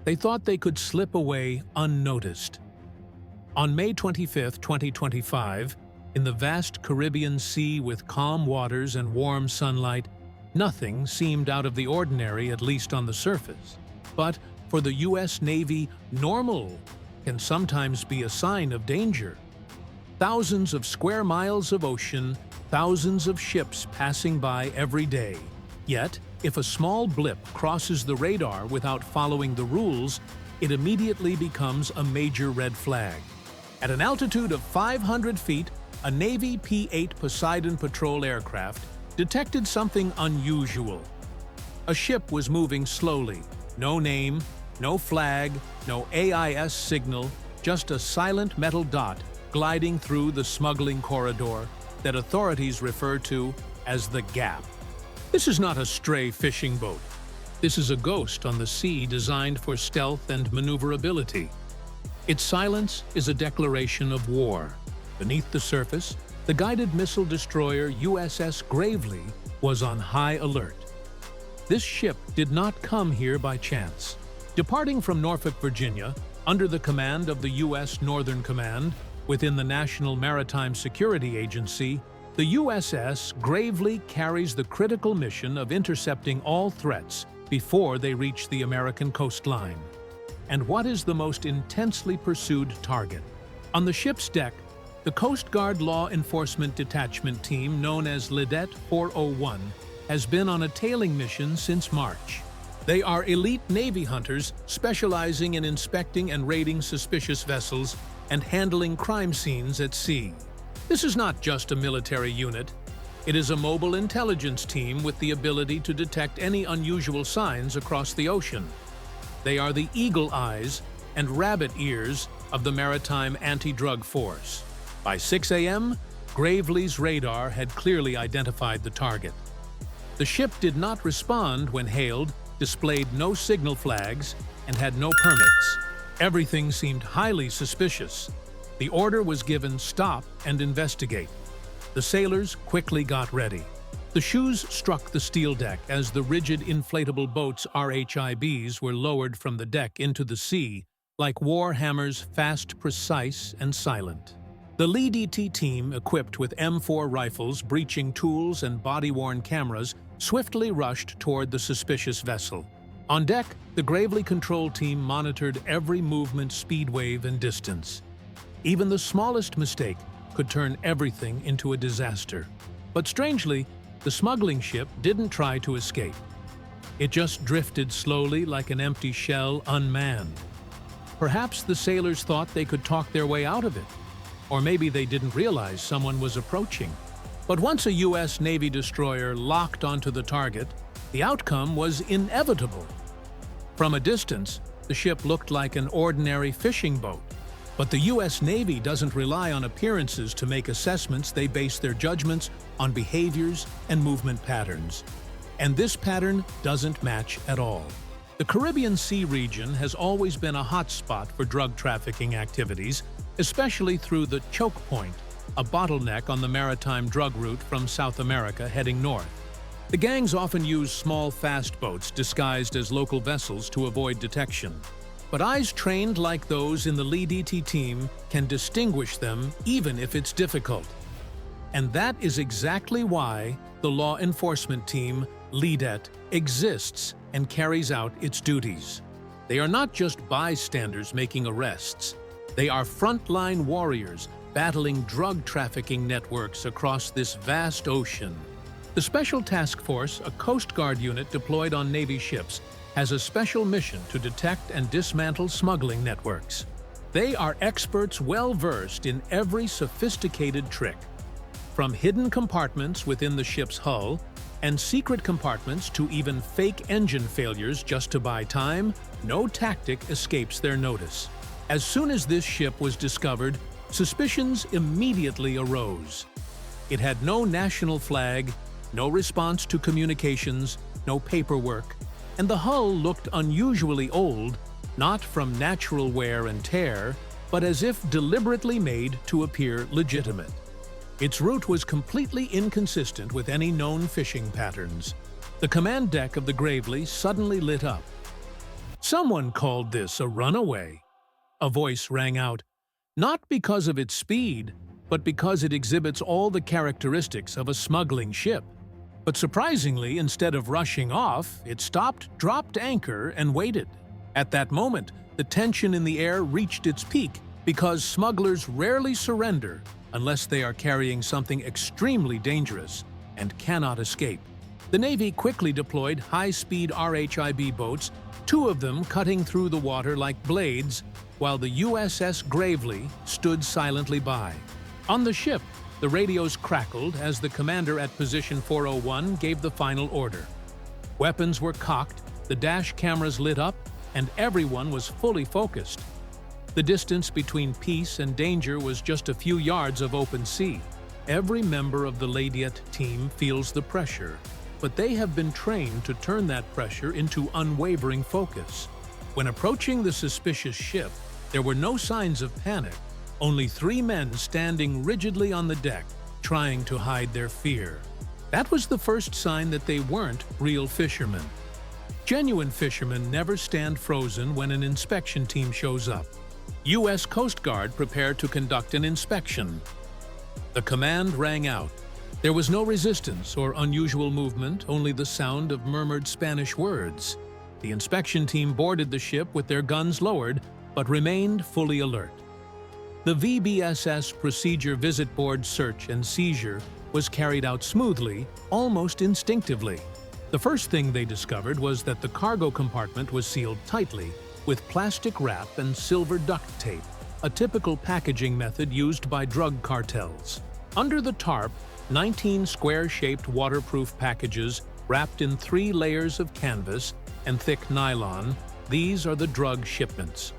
They thought they could slip away unnoticed. On May 25, 2025, in the vast Caribbean Sea with calm waters and warm sunlight, nothing seemed out of the ordinary, at least on the surface. But for the U.S. Navy, normal can sometimes be a sign of danger. Thousands of square miles of ocean, thousands of ships passing by every day. Yet, if a small blip crosses the radar without following the rules, it immediately becomes a major red flag. At an altitude of 500 feet, a Navy P-8 Poseidon patrol aircraft detected something unusual. A ship was moving slowly. No name, no flag, no AIS signal, just a silent metal dot gliding through the smuggling corridor that authorities refer to as the Gap. This is not a stray fishing boat. This is a ghost on the sea designed for stealth and maneuverability. Its silence is a declaration of war. Beneath the surface, the guided missile destroyer USS Gravely was on high alert. This ship did not come here by chance. Departing from Norfolk, Virginia, under the command of the U.S. Northern Command, within the National Maritime Security Agency, the USS Gravely carries the critical mission of intercepting all threats before they reach the American coastline. And what is the most intensely pursued target? On the ship's deck, the Coast Guard Law Enforcement Detachment Team, known as LIDET 401, has been on a tailing mission since March. They are elite Navy hunters specializing in inspecting and raiding suspicious vessels and handling crime scenes at sea. This is not just a military unit. It is a mobile intelligence team with the ability to detect any unusual signs across the ocean. They are the eagle eyes and rabbit ears of the Maritime Anti-Drug Force. By 6 a.m., Gravely's radar had clearly identified the target. The ship did not respond when hailed, displayed no signal flags, and had no permits. Everything seemed highly suspicious. The order was given stop and investigate. The sailors quickly got ready. The shoes struck the steel deck as the rigid inflatable boats RHIBs were lowered from the deck into the sea, like war hammers, fast, precise, and silent. The LIDET team, equipped with M4 rifles, breaching tools, and body-worn cameras, swiftly rushed toward the suspicious vessel. On deck, the Gravely control team monitored every movement, speed, wave, and distance. Even the smallest mistake could turn everything into a disaster. But strangely, the smuggling ship didn't try to escape. It just drifted slowly like an empty shell, unmanned. Perhaps the sailors thought they could talk their way out of it. Or maybe they didn't realize someone was approaching. But once a U.S. Navy destroyer locked onto the target, the outcome was inevitable. From a distance, the ship looked like an ordinary fishing boat. But the U.S. Navy doesn't rely on appearances to make assessments. They base their judgments on behaviors and movement patterns. And this pattern doesn't match at all. The Caribbean Sea region has always been a hotspot for drug trafficking activities, especially through the choke point, a bottleneck on the maritime drug route from South America heading north. The gangs often use small, fast boats disguised as local vessels to avoid detection. But eyes trained like those in the LIDET team can distinguish them even if it's difficult. And that is exactly why the law enforcement team, LIDET, exists and carries out its duties. They are not just bystanders making arrests. They are frontline warriors battling drug trafficking networks across this vast ocean. The Special Task Force, a Coast Guard unit deployed on Navy ships, has a special mission to detect and dismantle smuggling networks. They are experts well-versed in every sophisticated trick, from hidden compartments within the ship's hull and secret compartments to even fake engine failures just to buy time. No tactic escapes their notice. As soon as this ship was discovered, suspicions immediately arose. It had no national flag, no response to communications, no paperwork, and the hull looked unusually old, not from natural wear and tear, but as if deliberately made to appear legitimate. Its route was completely inconsistent with any known fishing patterns. The command deck of the Gravely suddenly lit up. Someone called this a runaway. A voice rang out, not because of its speed, but because it exhibits all the characteristics of a smuggling ship. But surprisingly, instead of rushing off, it stopped, dropped anchor, and waited. At that moment, the tension in the air reached its peak because smugglers rarely surrender unless they are carrying something extremely dangerous and cannot escape. The Navy quickly deployed high-speed RHIB boats, two of them cutting through the water like blades, while the USS Gravely stood silently by. On the ship, the radios crackled as the commander at position 401 gave the final order. Weapons were cocked, the dash cameras lit up, and everyone was fully focused. The distance between peace and danger was just a few yards of open sea. Every member of the Laydiet team feels the pressure, but they have been trained to turn that pressure into unwavering focus. When approaching the suspicious ship, there were no signs of panic, only three men standing rigidly on the deck, trying to hide their fear. That was the first sign that they weren't real fishermen. Genuine fishermen never stand frozen when an inspection team shows up. U.S. Coast Guard prepared to conduct an inspection. The command rang out. There was no resistance or unusual movement, only the sound of murmured Spanish words. The inspection team boarded the ship with their guns lowered, but remained fully alert. The VBSS Procedure Visit Board search and seizure was carried out smoothly, almost instinctively. The first thing they discovered was that the cargo compartment was sealed tightly with plastic wrap and silver duct tape, a typical packaging method used by drug cartels. Under the tarp, 19 square-shaped waterproof packages wrapped in 3 layers of canvas and thick nylon. These are the drug shipments.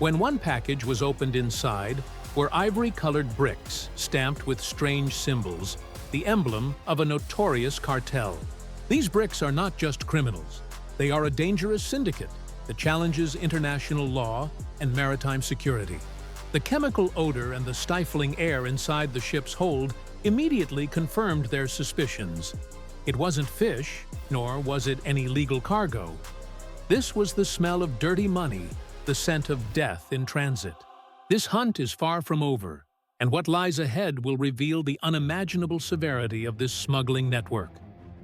When one package was opened, inside were ivory-colored bricks stamped with strange symbols, the emblem of a notorious cartel. These bricks are not just criminals. They are a dangerous syndicate that challenges international law and maritime security. The chemical odor and the stifling air inside the ship's hold immediately confirmed their suspicions. It wasn't fish, nor was it any legal cargo. This was the smell of dirty money, the scent of death in transit. This hunt is far from over, and what lies ahead will reveal the unimaginable severity of this smuggling network.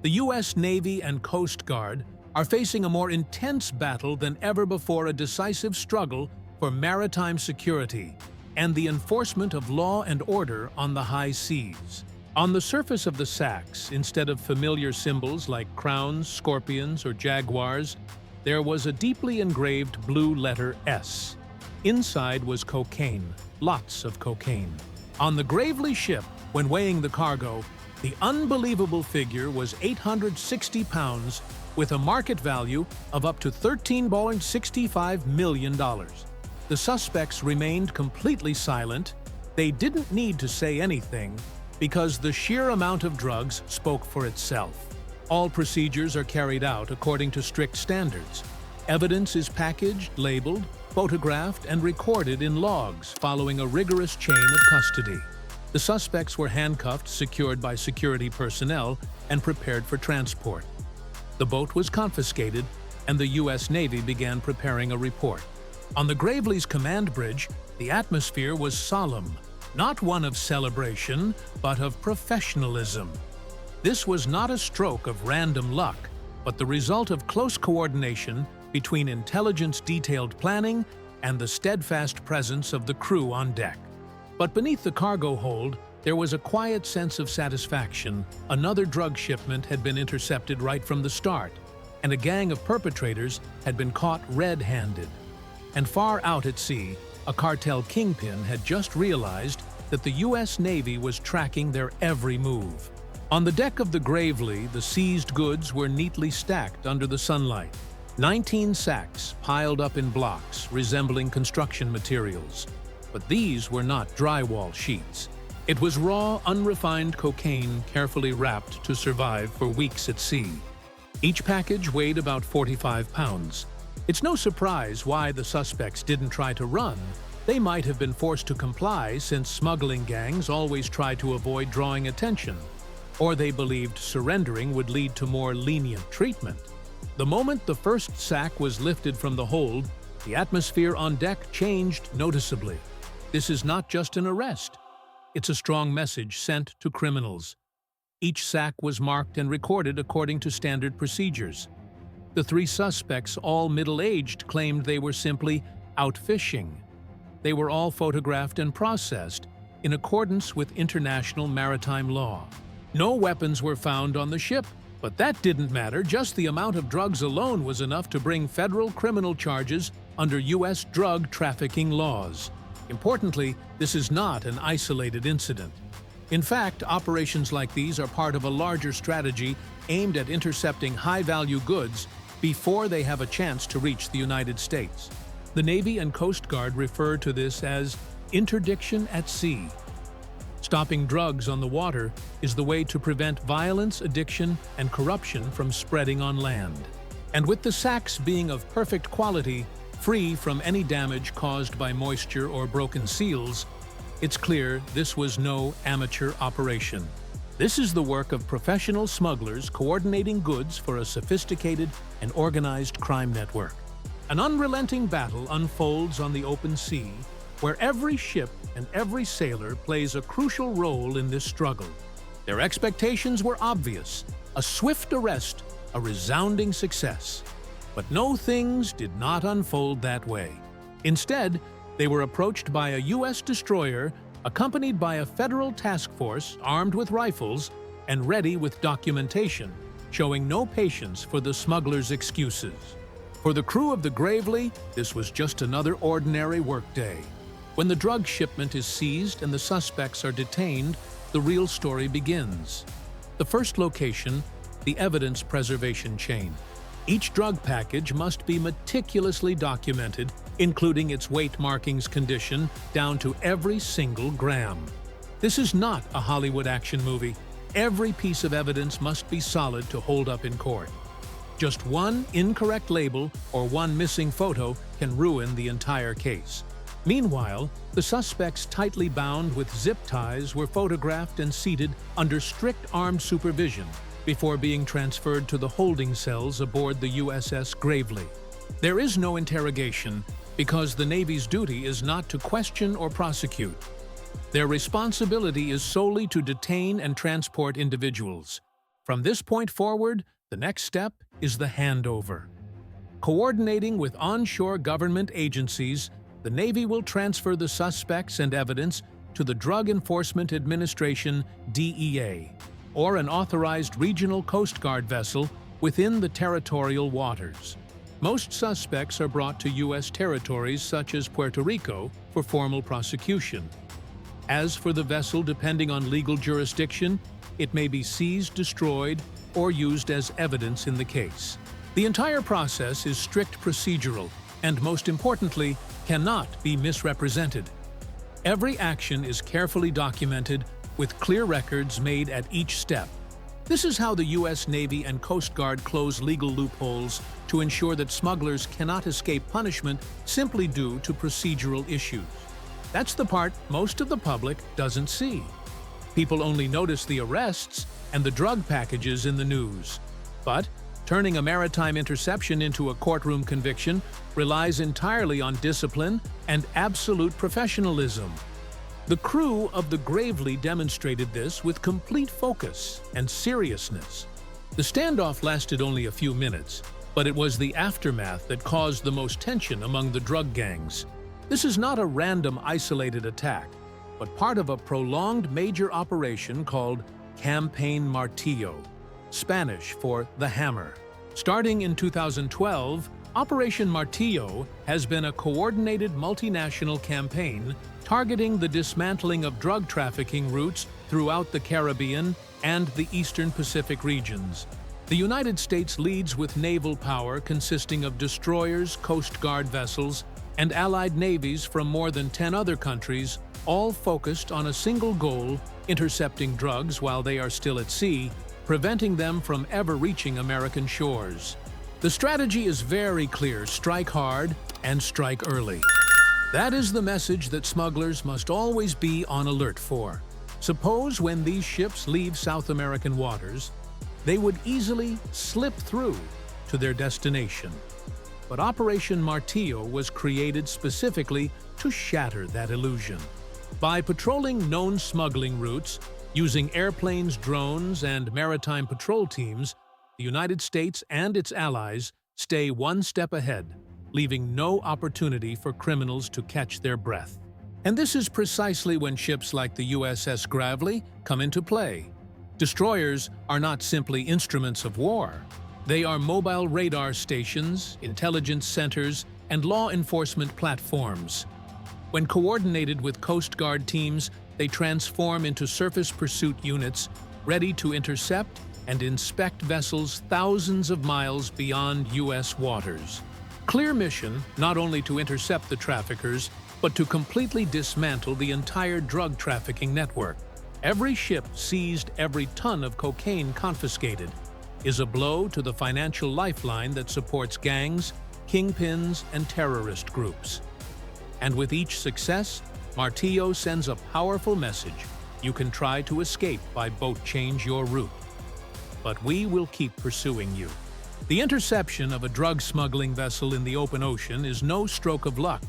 The U.S. Navy and Coast Guard are facing a more intense battle than ever before, a decisive struggle for maritime security and the enforcement of law and order on the high seas. On the surface of the sacks, instead of familiar symbols like crowns, scorpions, or jaguars, there was a deeply engraved blue letter S. Inside was cocaine, lots of cocaine. On the Gravely ship, when weighing the cargo, the unbelievable figure was 860 pounds with a market value of up to $13.65 million. The suspects remained completely silent. They didn't need to say anything because the sheer amount of drugs spoke for itself. All procedures are carried out according to strict standards. Evidence is packaged, labeled, photographed, and recorded in logs following a rigorous chain of custody. The suspects were handcuffed, secured by security personnel, and prepared for transport. The boat was confiscated, and the U.S. Navy began preparing a report. On the Gravely's command bridge, the atmosphere was solemn, not one of celebration, but of professionalism. This was not a stroke of random luck, but the result of close coordination between intelligence-detailed planning and the steadfast presence of the crew on deck. But beneath the cargo hold, there was a quiet sense of satisfaction. Another drug shipment had been intercepted right from the start, and a gang of perpetrators had been caught red-handed. And far out at sea, a cartel kingpin had just realized that the U.S. Navy was tracking their every move. On the deck of the Gravely, the seized goods were neatly stacked under the sunlight. 19 sacks piled up in blocks resembling construction materials. But these were not drywall sheets. It was raw, unrefined cocaine carefully wrapped to survive for weeks at sea. Each package weighed about 45 pounds. It's no surprise why the suspects didn't try to run. They might have been forced to comply, since smuggling gangs always try to avoid drawing attention. Or they believed surrendering would lead to more lenient treatment. The moment the first sack was lifted from the hold, the atmosphere on deck changed noticeably. This is not just an arrest. It's a strong message sent to criminals. Each sack was marked and recorded according to standard procedures. The three suspects, all middle-aged, claimed they were simply out fishing. They were all photographed and processed in accordance with international maritime law. No weapons were found on the ship, but that didn't matter. Just the amount of drugs alone was enough to bring federal criminal charges under U.S. drug trafficking laws. Importantly, this is not an isolated incident. In fact, operations like these are part of a larger strategy aimed at intercepting high-value goods before they have a chance to reach the United States. The Navy and Coast Guard refer to this as interdiction at sea. Stopping drugs on the water is the way to prevent violence, addiction, and corruption from spreading on land. And with the sacks being of perfect quality, free from any damage caused by moisture or broken seals, it's clear this was no amateur operation. This is the work of professional smugglers coordinating goods for a sophisticated and organized crime network. An unrelenting battle unfolds on the open sea, where every ship and every sailor plays a crucial role in this struggle. Their expectations were obvious: a swift arrest, a resounding success. But no, things did not unfold that way. Instead, they were approached by a U.S. destroyer accompanied by a federal task force armed with rifles and ready with documentation, showing no patience for the smugglers' excuses. For the crew of the Gravely, this was just another ordinary workday. When the drug shipment is seized and the suspects are detained, the real story begins. The first location, the evidence preservation chain. Each drug package must be meticulously documented, including its weight markings condition down to every single gram. This is not a Hollywood action movie. Every piece of evidence must be solid to hold up in court. Just one incorrect label or one missing photo can ruin the entire case. Meanwhile, the suspects, tightly bound with zip ties, were photographed and seated under strict armed supervision before being transferred to the holding cells aboard the USS Gravely. There is no interrogation because the Navy's duty is not to question or prosecute. Their responsibility is solely to detain and transport individuals. From this point forward, the next step is the handover. Coordinating with onshore government agencies, the Navy will transfer the suspects and evidence to the Drug Enforcement Administration, DEA, or an authorized regional Coast Guard vessel within the territorial waters. Most suspects are brought to U.S. territories such as Puerto Rico for formal prosecution. As for the vessel, depending on legal jurisdiction, it may be seized, destroyed, or used as evidence in the case. The entire process is strict procedural and, most importantly, cannot be misrepresented. Every action is carefully documented with clear records made at each step. This is how the U.S. Navy and Coast Guard close legal loopholes to ensure that smugglers cannot escape punishment simply due to procedural issues. That's the part most of the public doesn't see. People only notice the arrests and the drug packages in the news. But turning a maritime interception into a courtroom conviction relies entirely on discipline and absolute professionalism. The crew of the Gravely demonstrated this with complete focus and seriousness. The standoff lasted only a few minutes, but it was the aftermath that caused the most tension among the drug gangs. This is not a random, isolated attack, but part of a prolonged major operation called Campaign Martillo, Spanish for the hammer. Starting in 2012, Operation Martillo has been a coordinated multinational campaign targeting the dismantling of drug trafficking routes throughout the Caribbean and the Eastern Pacific regions. The United States leads with naval power consisting of destroyers, Coast Guard vessels, and allied navies from more than 10 other countries, all focused on a single goal: intercepting drugs while they are still at sea, preventing them from ever reaching American shores. The strategy is very clear: strike hard and strike early. That is the message that smugglers must always be on alert for. Suppose when these ships leave South American waters, they would easily slip through to their destination. But Operation Martillo was created specifically to shatter that illusion. By patrolling known smuggling routes, using airplanes, drones, and maritime patrol teams, the United States and its allies stay one step ahead, leaving no opportunity for criminals to catch their breath. And this is precisely when ships like the USS Gravely come into play. Destroyers are not simply instruments of war. They are mobile radar stations, intelligence centers, and law enforcement platforms. When coordinated with Coast Guard teams, they transform into surface pursuit units ready to intercept and inspect vessels thousands of miles beyond U.S. waters. Clear mission not only to intercept the traffickers, but to completely dismantle the entire drug trafficking network. Every ship seized, every ton of cocaine confiscated, is a blow to the financial lifeline that supports gangs, kingpins, and terrorist groups. And with each success, Martillo sends a powerful message. You can try to escape by boat, change your route, but we will keep pursuing you. The interception of a drug smuggling vessel in the open ocean is no stroke of luck.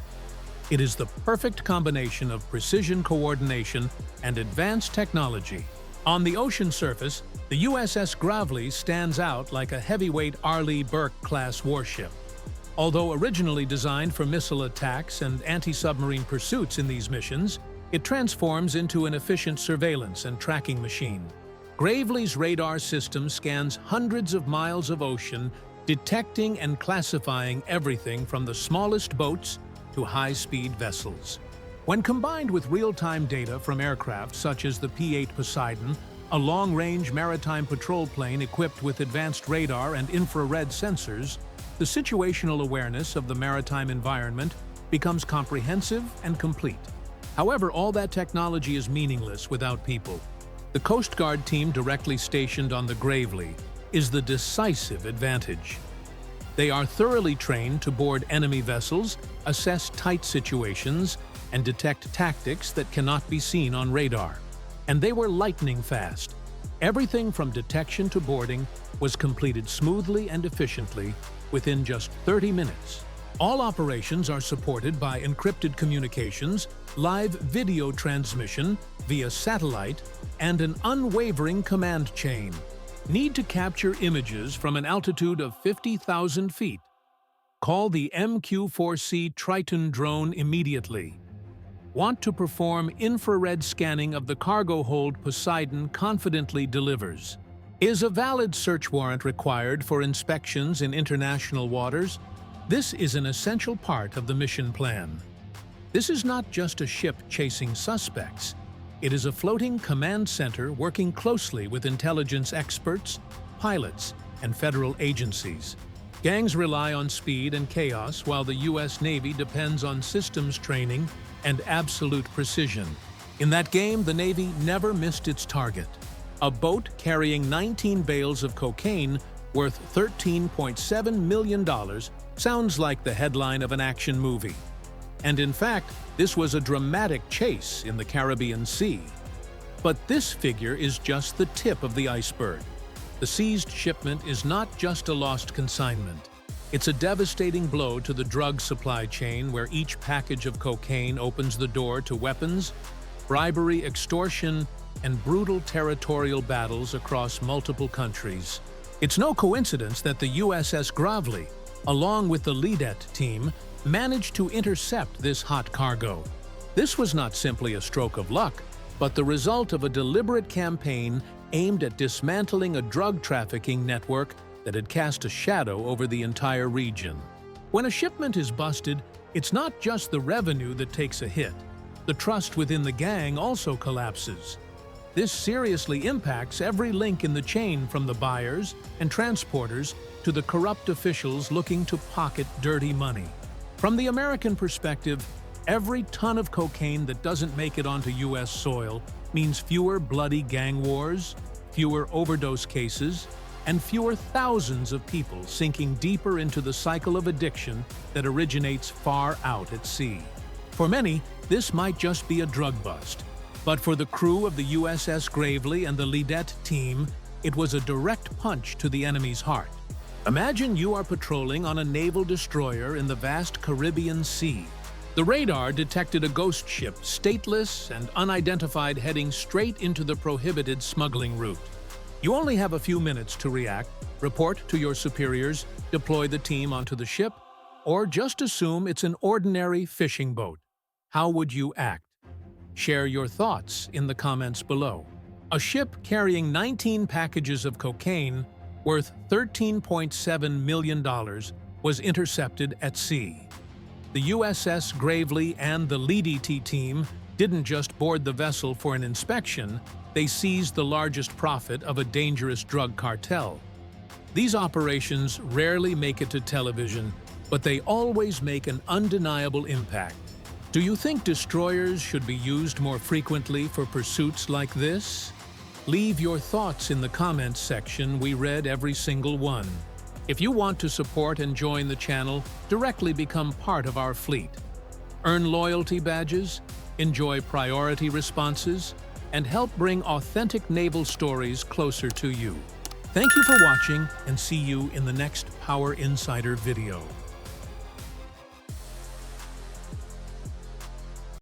It is the perfect combination of precision coordination and advanced technology. On the ocean surface, the USS Gravely stands out like a heavyweight Arleigh Burke-class warship. Although originally designed for missile attacks and anti-submarine pursuits in these missions, it transforms into an efficient surveillance and tracking machine. Gravely's radar system scans hundreds of miles of ocean, detecting and classifying everything from the smallest boats to high-speed vessels. When combined with real-time data from aircraft such as the P-8 Poseidon, a long-range maritime patrol plane equipped with advanced radar and infrared sensors, the situational awareness of the maritime environment becomes comprehensive and complete. However, all that technology is meaningless without people. The Coast Guard team directly stationed on the Gravely is the decisive advantage. They are thoroughly trained to board enemy vessels, assess tight situations, and detect tactics that cannot be seen on radar. And they were lightning fast. Everything from detection to boarding was completed smoothly and efficiently within just 30 minutes. All operations are supported by encrypted communications, live video transmission via satellite, and an unwavering command chain. Need to capture images from an altitude of 50,000 feet? Call the MQ-4C Triton drone immediately. Want to perform infrared scanning of the cargo hold Poseidon confidently delivers? Is a valid search warrant required for inspections in international waters? This is an essential part of the mission plan. This is not just a ship chasing suspects. It is a floating command center working closely with intelligence experts, pilots, and federal agencies. Gangs rely on speed and chaos, while the U.S. Navy depends on systems training and absolute precision. In that game, the Navy never missed its target. A boat carrying 19 bales of cocaine worth $13.7 million sounds like the headline of an action movie. And in fact, this was a dramatic chase in the Caribbean Sea. But this figure is just the tip of the iceberg. The seized shipment is not just a lost consignment. It's a devastating blow to the drug supply chain, where each package of cocaine opens the door to weapons, bribery, extortion, and brutal territorial battles across multiple countries. It's no coincidence that the USS Gravely, along with the Lidett team, managed to intercept this hot cargo. This was not simply a stroke of luck, but the result of a deliberate campaign aimed at dismantling a drug trafficking network that had cast a shadow over the entire region. When a shipment is busted, it's not just the revenue that takes a hit. The trust within the gang also collapses. This seriously impacts every link in the chain, from the buyers and transporters to the corrupt officials looking to pocket dirty money. From the American perspective, every ton of cocaine that doesn't make it onto U.S. soil means fewer bloody gang wars, fewer overdose cases, and fewer thousands of people sinking deeper into the cycle of addiction that originates far out at sea. For many, this might just be a drug bust. But for the crew of the USS Gravely and the Lidett team, it was a direct punch to the enemy's heart. Imagine you are patrolling on a naval destroyer in the vast Caribbean Sea. The radar detected a ghost ship, stateless and unidentified, heading straight into the prohibited smuggling route. You only have a few minutes to react, report to your superiors, deploy the team onto the ship, or just assume it's an ordinary fishing boat. How would you act? Share your thoughts in the comments below. A ship carrying 19 packages of cocaine worth $13.7 million was intercepted at sea. The USS Gravely and the LEDT team didn't just board the vessel for an inspection, they seized the largest profit of a dangerous drug cartel. These operations rarely make it to television, but they always make an undeniable impact. Do you think destroyers should be used more frequently for pursuits like this? Leave your thoughts in the comments section. We read every single one. If you want to support and join the channel, directly become part of our fleet. Earn loyalty badges, enjoy priority responses, and help bring authentic naval stories closer to you. Thank you for watching, and see you in the next Power Insider video.